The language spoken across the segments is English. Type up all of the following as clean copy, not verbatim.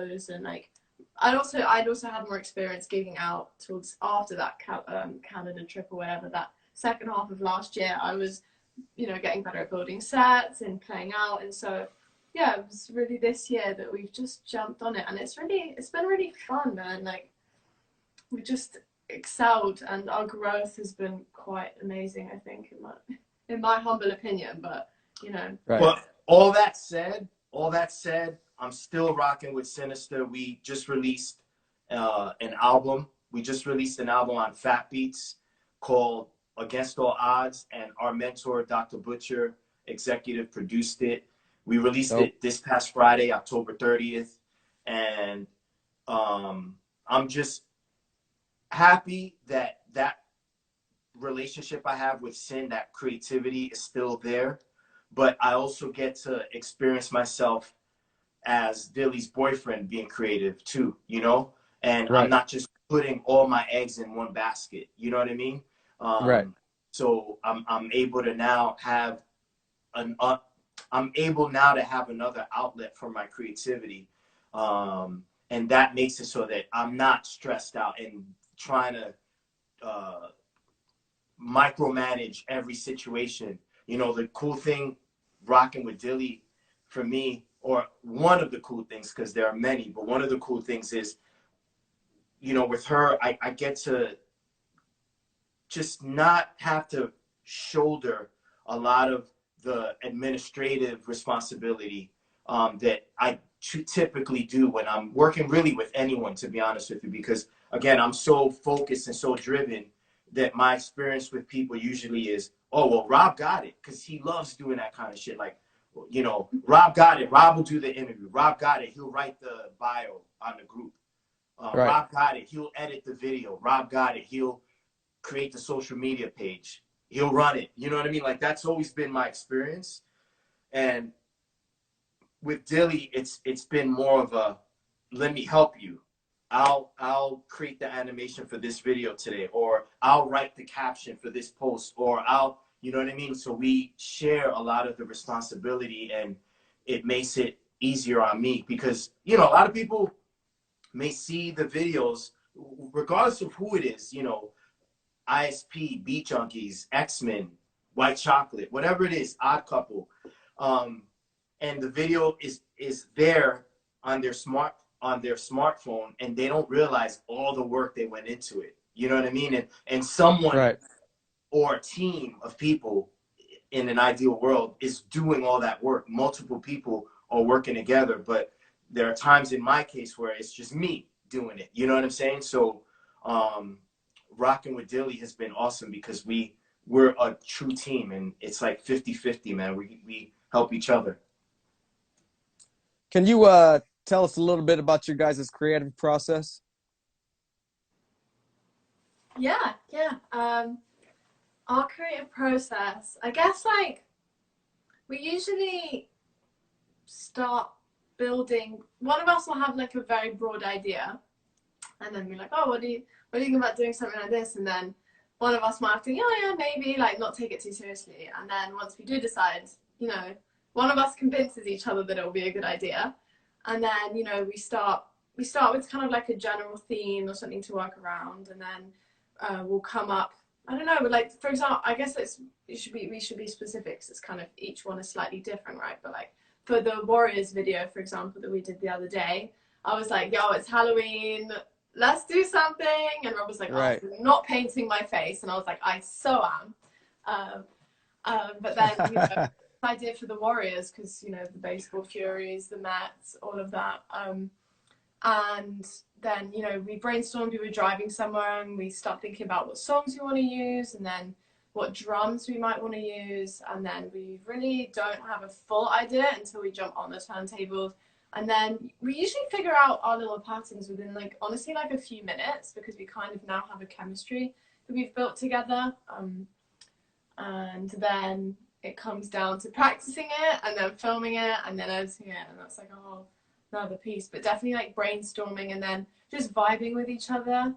shows, and like I'd also had more experience gigging out towards after that Canada trip or whatever. That second half of last year, I was, you know, getting better at building sets and playing out, and so yeah, it was really this year that we've just jumped on it, and it's been really fun, man. Like we just excelled, and our growth has been quite amazing, I think, in my humble opinion. But you know, Right. Well, all that said, I'm still rocking with Sinister. We just released an album. We just released an album on Fat Beats called Against All Odds, and our mentor, Dr. Butcher, executive produced it. We released it this past Friday, October 30th, and I'm just happy that that relationship I have with Sin, that creativity is still there, but I also get to experience myself as Dilly's boyfriend being creative too, you know? And Right. I'm not just putting all my eggs in one basket, you know what I mean? Right. So I'm able to now have I'm able now to have another outlet for my creativity. And that makes it so that I'm not stressed out and trying to micromanage every situation. You know, the cool thing rocking with Dilly for me, or one of the cool things, because there are many, but one of the cool things is, you know, with her, I get to just not have to shoulder a lot of the administrative responsibility that I typically do when I'm working really with anyone, to be honest with you, because again, I'm so focused and so driven that my experience with people usually is, oh, well, Rob got it, because he loves doing that kind of shit. Like, you know, Rob got it. Rob will do the interview. Rob got it. He'll write the bio on the group. Right. Rob got it. He'll edit the video. Rob got it. He'll create the social media page. He'll run it. You know what I mean? Like, that's always been my experience. And with Dilly, it's been more of a, let me help you. I'll create the animation for this video today, or I'll write the caption for this post, or you know what I mean? So we share a lot of the responsibility, and it makes it easier on me because, you know, a lot of people may see the videos, regardless of who it is, you know, ISP, Beat Junkies, X-Men, White Chocolate, whatever it is, Odd Couple. And the video is there on their smartphone, and they don't realize all the work they went into it. You know what I mean? And someone Right. or a team of people in an ideal world is doing all that work. Multiple people are working together, but there are times in my case where it's just me doing it. You know what I'm saying? So rocking with Dilly has been awesome because we're a true team, and it's like 50-50, man. We help each other. Can you tell us a little bit about your guys' creative process? yeah. Our creative process, I guess, like we usually start building. One of us will have like a very broad idea, and then be like, oh, what do you think about doing something like this? And then one of us might have to, yeah, maybe, like, not take it too seriously. And then once we do decide, you know, one of us convinces each other that it will be a good idea, and then, you know, we start with kind of like a general theme or something to work around, and then we'll come up, I don't know, but like, for example, I guess we should be specific, because it's kind of, each one is slightly different, right? But like for the Warriors video, for example, that we did the other day, I was like, yo, it's Halloween, let's do something. And Rob was like, right. oh, I'm not painting my face. And I was like, I so am. But then, you know, I did for the Warriors, because, you know, the baseball Furies, the Mets, all of that. And then, you know, we brainstormed, we were driving somewhere, and we start thinking about what songs we want to use, and then what drums we might want to use. And then we really don't have a full idea until we jump on the turntables. And then we usually figure out our little patterns within, like, honestly, like a few minutes, because we kind of now have a chemistry that we've built together. And then it comes down to practicing it, and then filming it, and then editing it, and that's like a whole another piece. But definitely like brainstorming, and then just vibing with each other,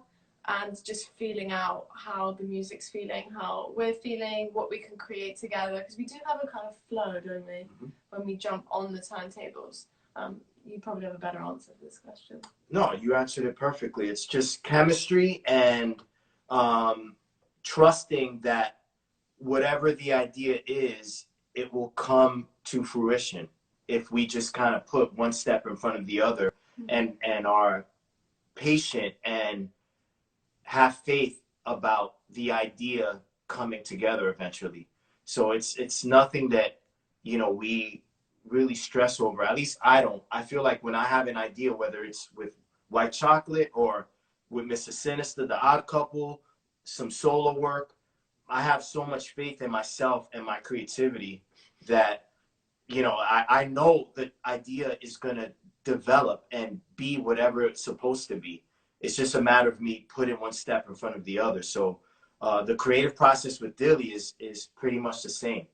and just feeling out how the music's feeling, how we're feeling, what we can create together, because we do have a kind of flow, don't we, when we jump on the turntables. you probably have a better answer to this question. No, you answered it perfectly. It's just chemistry and trusting that whatever the idea is, it will come to fruition if we just kind of put one step in front of the other and are patient and have faith about the idea coming together eventually. So it's nothing that, you know, we really stress over. At least I don't. I feel like when I have an idea, whether it's with White Chocolate or with Mr. Sinister, The Odd Couple, some solo work, I have so much faith in myself and my creativity that, you know, I know the idea is going to develop and be whatever it's supposed to be. It's just a matter of me putting one step in front of the other. So the creative process with Dilly is pretty much the same.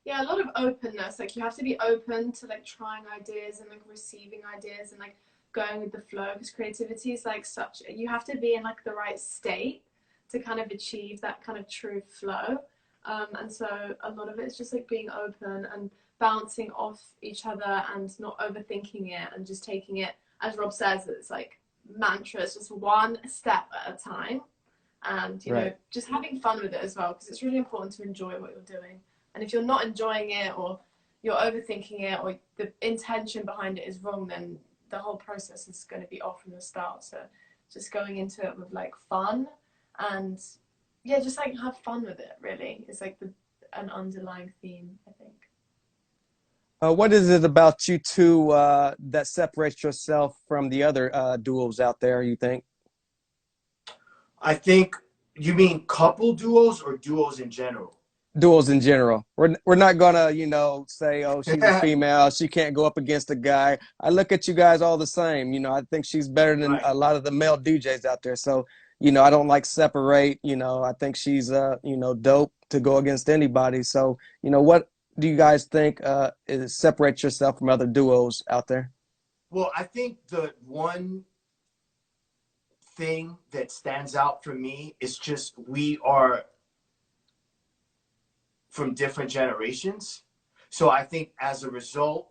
Yeah, a lot of openness. Like you have to be open to like trying ideas and like receiving ideas and like going with the flow, because creativity is like such, you have to be in like the right state to kind of achieve that kind of true flow. And so a lot of it is just like being open and bouncing off each other and not overthinking it and just taking it, as Rob says, it's like mantras, just one step at a time. And, you know, just having fun with it as well, because it's really important to enjoy what you're doing. And if you're not enjoying it or you're overthinking it or the intention behind it is wrong, then the whole process is going to be off from the start. So just going into it with like fun and yeah, just like have fun with it really is like an underlying theme, I think. What is it about you two that separates yourself from the other duos out there, you think? I think, you mean couple duos or duos in general? Duels in general. We're not gonna, you know, say, oh, she's a female, she can't go up against a guy. I look at you guys all the same. You know, I think she's better than a lot of the male DJs out there. So, you know, I don't like separate. You know, I think she's you know, dope to go against anybody. So, you know, what do you guys think is separates yourself from other duos out there? Well, I think the one thing that stands out for me is just we are from different generations. So I think as a result,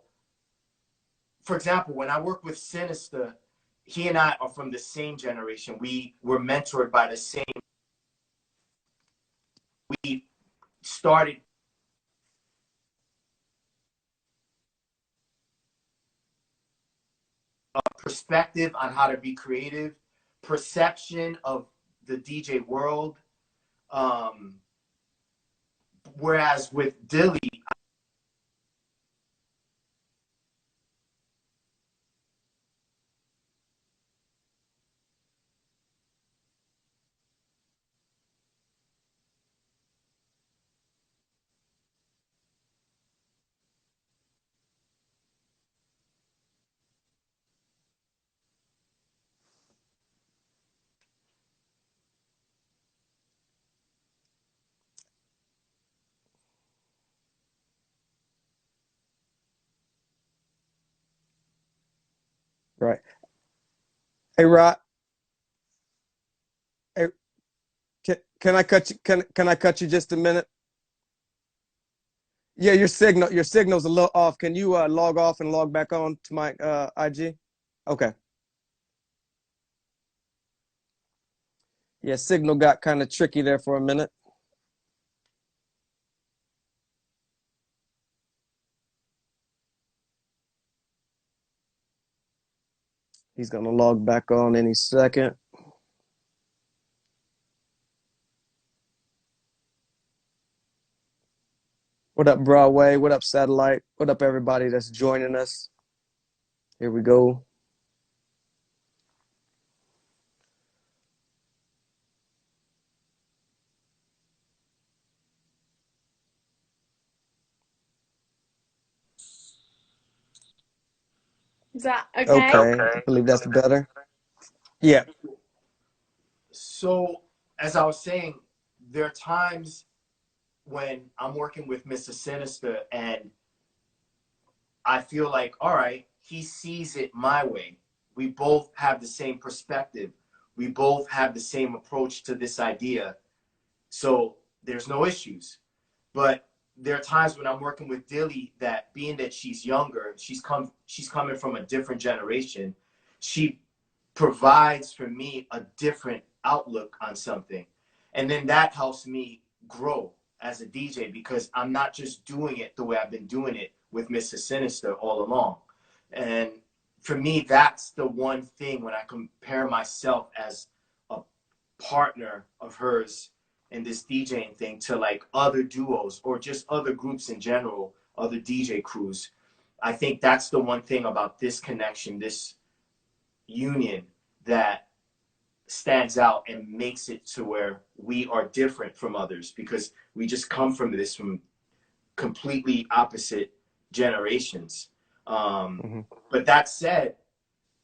for example, when I work with Sinister, he and I are from the same generation. We were mentored by the same. We started a perspective on how to be creative, perception of the DJ world. Whereas with Dilly, Right. Hey, Rod. Hey, can I cut you? Can I cut you just a minute? Yeah, your signal's a little off. Can you log off and log back on to my IG? Okay. Yeah, signal got kind of tricky there for a minute. He's gonna log back on any second. What up, Broadway? What up, Satellite? What up, everybody that's joining us? Here we go. Is that okay? Okay. I believe that's better. Yeah. so as I was saying, there are times when I'm working with Mr. Sinister and I feel like, all right, he sees it my way. We both have the same perspective. We both have the same approach to this idea. So there's no issues. But there are times when I'm working with Dilly that, being that she's younger, she's coming from a different generation, she provides for me a different outlook on something. And then that helps me grow as a DJ, because I'm not just doing it the way I've been doing it with Mr. Sinister all along. And for me, that's the one thing when I compare myself as a partner of hers in this DJing thing to like other duos or just other groups in general, other DJ crews. I think that's the one thing about this connection, this union, that stands out and makes it to where we are different from others, because we just come from completely opposite generations. But that said,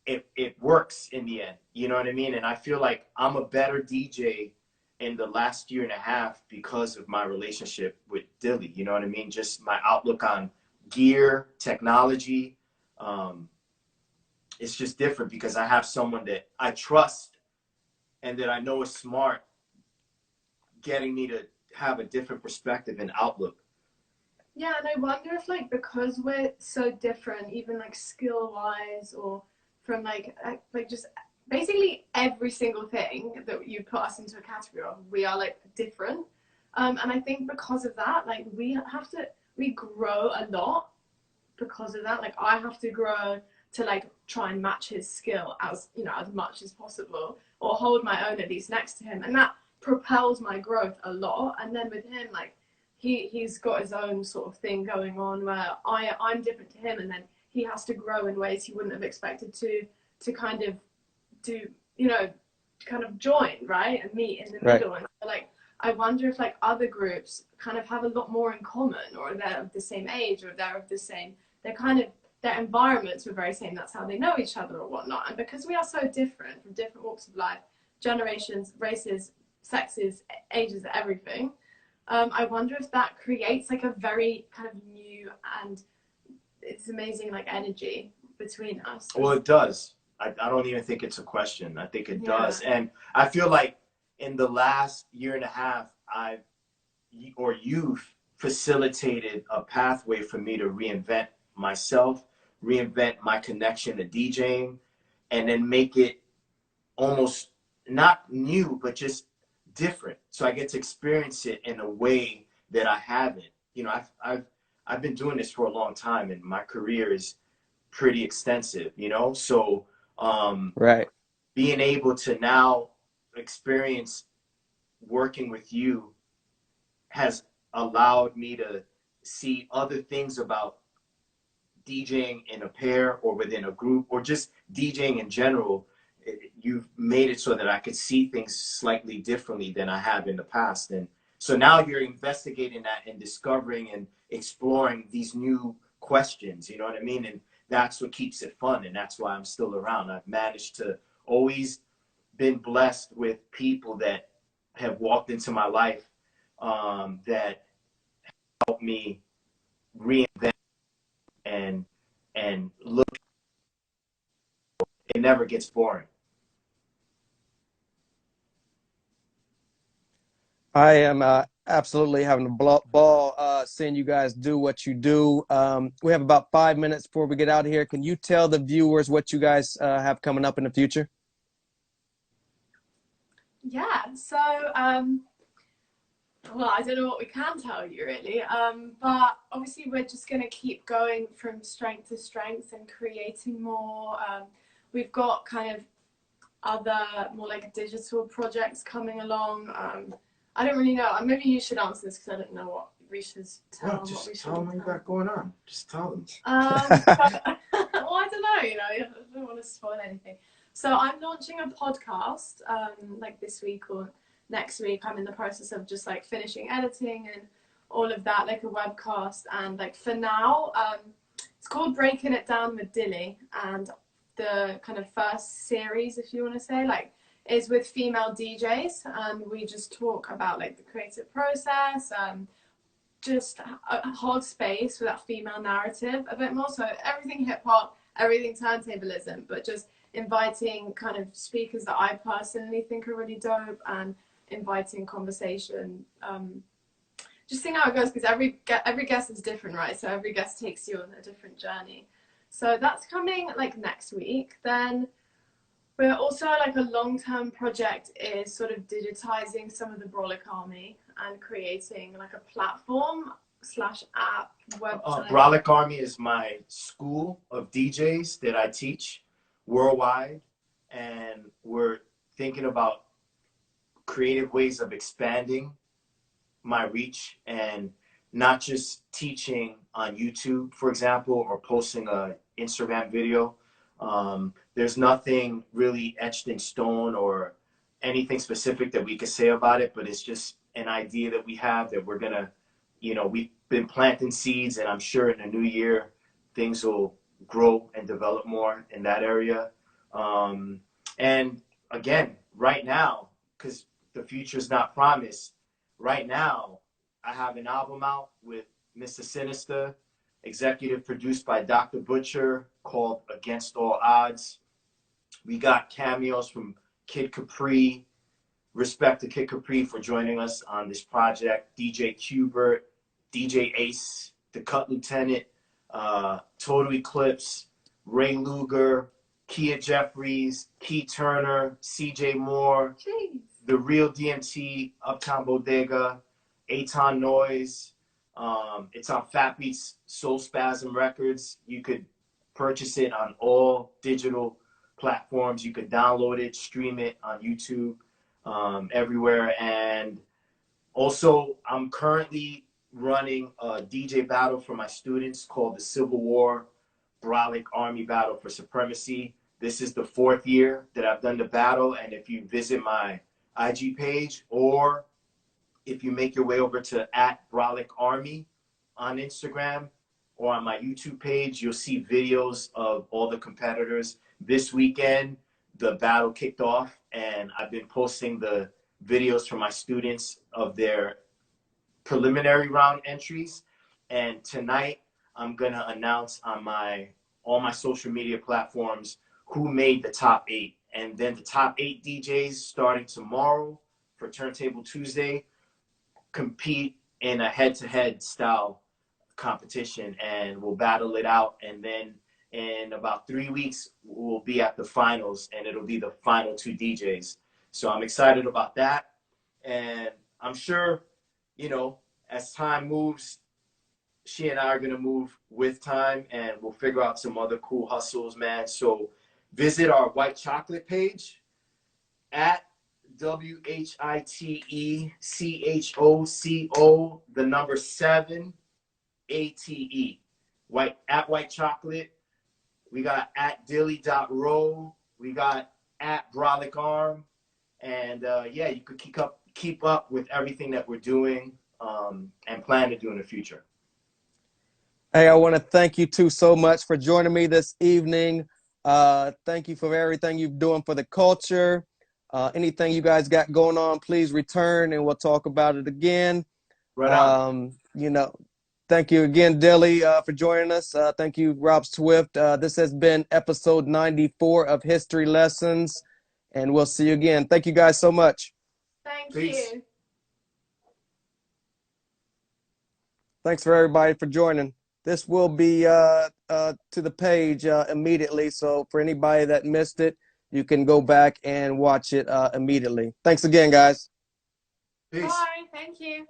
it works in the end, you know what I mean? And I feel like I'm a better DJ in the last year and a half because of my relationship with Dilly, you know what I mean? Just my outlook on gear, technology. It's just different because I have someone that I trust and that I know is smart, getting me to have a different perspective and outlook. Yeah, and I wonder if, like, because we're so different, even like skill wise, or from like just basically every single thing that you put us into a category of, we are like different. And I think because of that, like we grow a lot because of that. Like I have to grow to like try and match his skill as, you know, as much as possible, or hold my own at least next to him. And that propels my growth a lot. And then with him, like he's got his own sort of thing going on where I'm different to him, and then he has to grow in ways he wouldn't have expected to kind of do, you know, kind of join, right, and meet in the middle. And so, like, I wonder if like other groups kind of have a lot more in common, or they're of the same age, or they're of the same, they're kind of, their environments were very same, that's how they know each other or whatnot. And because we are so different from different walks of life, generations, races, sexes, ages, everything, I wonder if that creates like a very kind of new, and it's amazing like energy between us. Well, it does. I don't even think it's a question. I think it does. And I feel like in the last year and a half, you've facilitated a pathway for me to reinvent myself, reinvent my connection to DJing, and then make it almost not new, but just different. So I get to experience it in a way that I haven't. You know, I've been doing this for a long time, and my career is pretty extensive, you know? So being able to now experience working with you has allowed me to see other things about DJing in a pair or within a group, or just DJing in general. You've made it so that I could see things slightly differently than I have in the past. And so now you're investigating that and discovering and exploring these new questions, you know what I mean? And that's what keeps it fun, and that's why I'm still around. I've managed to always been blessed with people that have walked into my life that helped me reinvent and look. It never gets boring. I am absolutely having a ball seeing you guys do what you do. We have about 5 minutes before we get out of here. Can you tell the viewers what you guys have coming up in the future? Yeah, so, well, I don't know what we can tell you really, but obviously we're just going to keep going from strength to strength and creating more. We've got kind of other more like digital projects coming along. I don't really know. Maybe you should answer this because I don't know what we should tell them. Just tell them what you got going on. Just tell them. Well, I don't know, you know, I don't want to spoil anything. So I'm launching a podcast like this week or next week. I'm in the process of just like finishing editing and all of that, like a webcast. And like for now, it's called Breaking It Down with Dilly. And the kind of first series, if you want to say, like, is with female DJs, and we just talk about like the creative process, just hold space for that female narrative a bit more. So everything hip hop, everything turntablism, but just inviting kind of speakers that I personally think are really dope, and inviting conversation just seeing how it goes, because every guest is different, right? So every guest takes you on a different journey. So that's coming like next week. Then we're also like a long-term project is sort of digitizing some of the Brolic Army and creating like a platform slash app website. Brolic Army is my school of DJs that I teach worldwide, and we're thinking about creative ways of expanding my reach and not just teaching on YouTube, for example, or posting a Instagram video. There's nothing really etched in stone or anything specific that we could say about it, but it's just an idea that we have that we're gonna, you know, we've been planting seeds, and I'm sure in the new year things will grow and develop more in that area. And again, right now, because the future is not promised, right now I have an album out with Mr. Sinister, executive produced by Dr. Butcher, called Against All Odds. We got cameos from Kid Capri. Respect to Kid Capri for joining us on this project. DJ Qbert, DJ Ace, The Cut Lieutenant, Total Eclipse, Ray Luger, Kia Jeffries, Key Turner, CJ Moore, Jeez. The Real DMT, Uptown Bodega, Aton Noise. It's on Fat Beats Soul Spasm Records. You could purchase it on all digital platforms. You could download it, stream it on YouTube, everywhere. And also, I'm currently running a DJ battle for my students called the Civil War Brolic Army Battle for Supremacy. This is the 4th year that I've done the battle, and if you visit my IG page, or if you make your way over to @BrolicArmy on Instagram or on my YouTube page, you'll see videos of all the competitors. This weekend, the battle kicked off, and I've been posting the videos from my students of their preliminary round entries. And tonight, I'm gonna announce on all my social media platforms who made the top 8. And then the top 8 DJs starting tomorrow for Turntable Tuesday compete in a head-to-head style competition, and we'll battle it out. And then in about 3 weeks, we'll be at the finals, and it'll be the final 2 DJs. So I'm excited about that. And I'm sure, you know, as time moves, she and I are going to move with time, and we'll figure out some other cool hustles, man. So visit our White Chocolate page at WHITECHOCO, the number 7 ATE. White Chocolate. We got at Dilly.row. We got at Brolic Arm. And yeah, you could keep up with everything that we're doing and plan to do in the future. Hey, I want to thank you two so much for joining me this evening. Thank you for everything you're doing for the culture. Anything you guys got going on, please return and we'll talk about it again. Right on. You know, thank you again, Dilly, for joining us. Thank you, Rob Swift. This has been episode 94 of History Lessons, and we'll see you again. Thank you guys so much. Thank Peace. you. Thanks for everybody for joining. This will be to the page immediately, so for anybody that missed it, you can go back and watch it immediately. Thanks again, guys. Peace. Bye. Thank you.